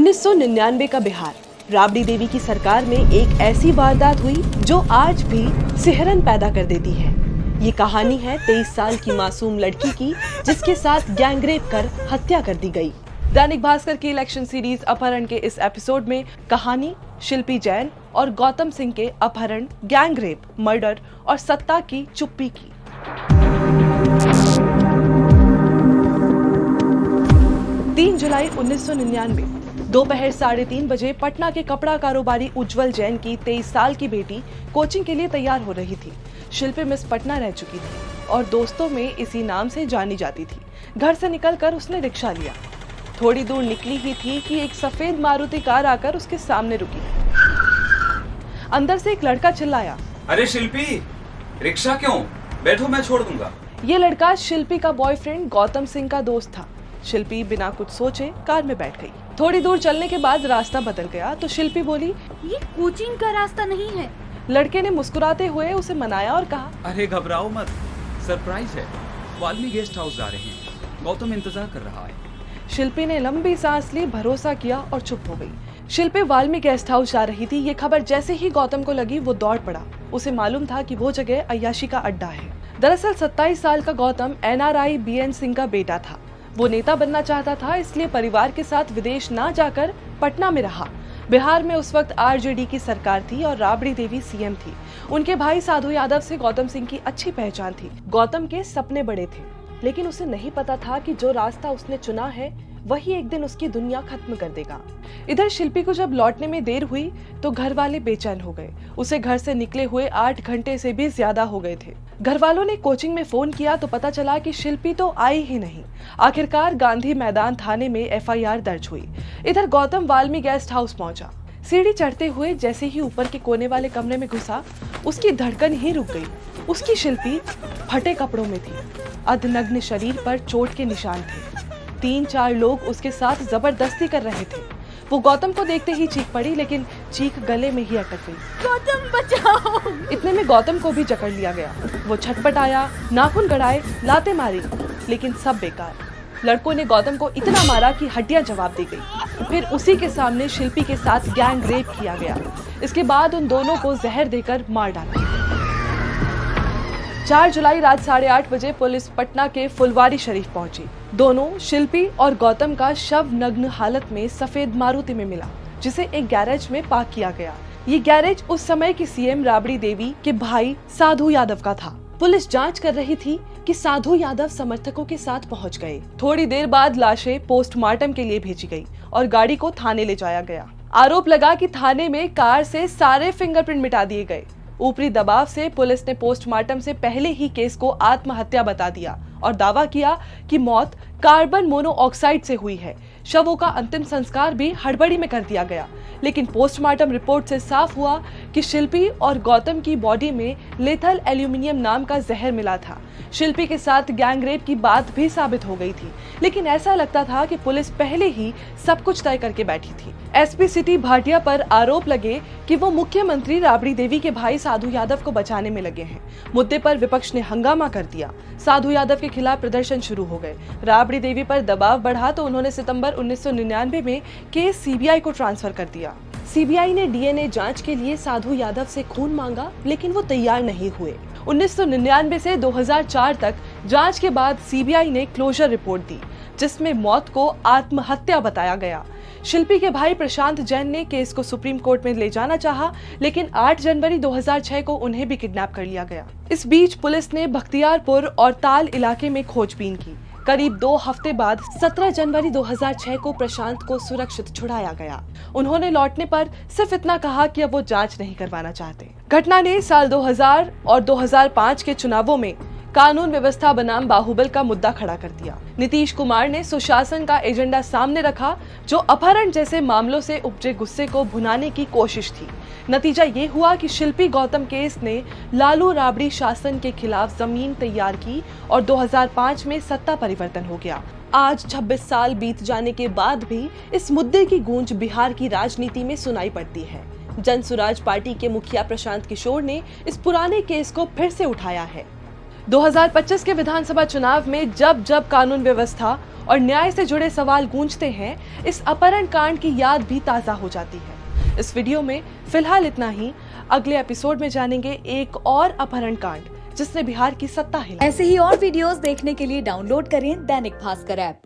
1999 का बिहार। राबड़ी देवी की सरकार में एक ऐसी वारदात हुई जो आज भी सिहरन पैदा कर देती है। ये कहानी है 23 साल की मासूम लड़की की जिसके साथ गैंगरेप कर हत्या कर दी गई। दैनिक भास्कर की इलेक्शन सीरीज अपहरण के इस एपिसोड में कहानी शिल्पी जैन और गौतम सिंह के अपहरण, गैंगरेप, मर्डर और सत्ता की चुप्पी की। 3 जुलाई 1999 दोपहर 3:30 बजे पटना के कपड़ा कारोबारी उज्जवल जैन की 23 साल की बेटी कोचिंग के लिए तैयार हो रही थी। शिल्पी मिस पटना रह चुकी थी और दोस्तों में इसी नाम से जानी जाती थी। घर से निकलकर उसने रिक्शा लिया। थोड़ी दूर निकली ही थी कि एक सफेद मारुति कार आकर उसके सामने रुकी। अंदर से एक लड़का चिल्लाया, अरे शिल्पी, रिक्शा क्यों? बैठो, मैं छोड़ दूंगा। ये लड़का शिल्पी का बॉयफ्रेंड गौतम सिंह का दोस्त था। शिल्पी बिना कुछ सोचे कार में बैठ गई। थोड़ी दूर चलने के बाद रास्ता बदल गया तो शिल्पी बोली, ये कोचिंग का रास्ता नहीं है। लड़के ने मुस्कुराते हुए उसे मनाया और कहा, अरे घबराओ मत, सरप्राइज है। वाल्मी गेस्ट हाउस जा रहे हैं, गौतम इंतजार कर रहा है। शिल्पी ने लंबी सांस ली, भरोसा किया और चुप हो गई। शिल्पी वाल्मी गेस्ट हाउस जा रही थी। ये खबर जैसे ही गौतम को लगी वो दौड़ पड़ा। उसे मालूम था कि वो जगह अय्याशी का अड्डा है। दरअसल 27 साल का गौतम NRI BN सिंह का बेटा था। वो नेता बनना चाहता था, इसलिए परिवार के साथ विदेश ना जाकर पटना में रहा। बिहार में उस वक्त RJD की सरकार थी और राबड़ी देवी CM थी। उनके भाई साधु यादव से गौतम सिंह की अच्छी पहचान थी। गौतम के सपने बड़े थे, लेकिन उसे नहीं पता था कि जो रास्ता उसने चुना है वही एक दिन उसकी दुनिया खत्म कर देगा। इधर शिल्पी को जब लौटने में देर हुई तो घर वाले बेचैन हो गए। उसे घर से निकले हुए 8 घंटे से भी ज्यादा हो गए थे। घर वालों ने कोचिंग में फोन किया तो पता चला कि शिल्पी तो आई ही नहीं। आखिरकार गांधी मैदान थाने में FIR दर्ज हुई। इधर गौतम वाल्मी गेस्ट हाउस पहुंचा। सीढ़ी चढ़ते हुए जैसे ही ऊपर के कोने वाले कमरे में घुसा, उसकी धड़कन ही रुक गई। उसकी शिल्पी फटे कपड़ों में थी। अर्धनग्न शरीर पर चोट के निशान थे। 3-4 लोग उसके साथ जबरदस्ती कर रहे थे। वो गौतम को देखते ही चीख पड़ी, लेकिन चीख गले में ही अटक गई। गौतम बचाओ! इतने में गौतम को भी जकड़ लिया गया। वो छटपटाया, नाखून गड़ाए, लाते मारी, लेकिन सब बेकार। लड़कों ने गौतम को इतना मारा कि हड्डियां जवाब दे गई। फिर उसी के सामने शिल्पी के साथ गैंग रेप किया गया। इसके बाद उन दोनों को जहर देकर मार डाला। 4 जुलाई रात 8:30 बजे पुलिस पटना के फुलवारी शरीफ पहुंची। दोनों, शिल्पी और गौतम का शव नग्न हालत में सफेद मारुति में मिला, जिसे एक गैरेज में पार्क किया गया। ये गैरेज उस समय की CM राबड़ी देवी के भाई साधु यादव का था। पुलिस जांच कर रही थी कि साधु यादव समर्थकों के साथ पहुंच गए। थोड़ी देर बाद लाशें पोस्टमार्टम के लिए भेजी गई और गाड़ी को थाने ले जाया गया। आरोप लगा कि थाने में कार से सारे फिंगरप्रिंट मिटा दिए गए। ऊपरी दबाव से पुलिस ने पोस्टमार्टम से पहले ही केस को आत्महत्या बता दिया और दावा किया कि मौत कार्बन मोनोऑक्साइड से हुई है। शवों का अंतिम संस्कार भी हड़बड़ी में कर दिया गया, लेकिन पोस्टमार्टम रिपोर्ट से साफ हुआ कि शिल्पी और गौतम की बॉडी में लेथल एल्यूमिनियम नाम का जहर मिला था। शिल्पी के साथ गैंगरेप की बात भी साबित हो गई थी, लेकिन ऐसा लगता था कि पुलिस पहले ही सब कुछ तय करके बैठी थी। SP सिटी भाटिया पर आरोप लगे कि वो मुख्यमंत्री राबड़ी देवी के भाई साधु यादव को बचाने में लगे हैं। मुद्दे पर विपक्ष ने हंगामा कर दिया। साधु यादव के खिलाफ प्रदर्शन शुरू हो गए। राबड़ी देवी पर दबाव बढ़ा तो उन्होंने सितंबर 1999 में केस CBI को ट्रांसफर कर दिया। CBI ने DNA जांच के लिए साधु यादव से खून मांगा, लेकिन वो तैयार नहीं हुए। 1999 से 2004 तक जांच के बाद CBI ने क्लोजर रिपोर्ट दी, जिसमें मौत को आत्महत्या बताया गया। शिल्पी के भाई प्रशांत जैन ने केस को सुप्रीम कोर्ट में ले जाना चाहा, लेकिन 8 जनवरी 2006 को उन्हें भी किडनैप कर लिया गया। इस बीच पुलिस ने बख्तियारपुर और ताल इलाके में खोजबीन की। करीब 2 हफ्ते बाद 17 जनवरी 2006 को प्रशांत को सुरक्षित छुड़ाया गया। उन्होंने लौटने पर सिर्फ इतना कहा कि अब वो जांच नहीं करवाना चाहते। घटना ने साल 2000 और 2005 के चुनावों में कानून व्यवस्था बनाम बाहुबल का मुद्दा खड़ा कर दिया। नीतीश कुमार ने सुशासन का एजेंडा सामने रखा, जो अपहरण जैसे मामलों से उपजे गुस्से को भुनाने की कोशिश थी। नतीजा ये हुआ कि शिल्पी गौतम केस ने लालू राबड़ी शासन के खिलाफ जमीन तैयार की और 2005 में सत्ता परिवर्तन हो गया। आज 26 साल बीत जाने के बाद भी इस मुद्दे की गूंज बिहार की राजनीति में सुनाई पड़ती है। जन सुराज पार्टी के मुखिया प्रशांत किशोर ने इस पुराने केस को फिर से उठाया है। 2025 के विधानसभा चुनाव में जब जब कानून व्यवस्था और न्याय से जुड़े सवाल गूंजते हैं, इस अपहरण कांड की याद भी ताजा हो जाती है। इस वीडियो में फिलहाल इतना ही। अगले एपिसोड में जानेंगे एक और अपहरण कांड जिसने बिहार की सत्ता हिलाई। ऐसे ही और वीडियोस देखने के लिए डाउनलोड करें दैनिक भास्कर ऐप।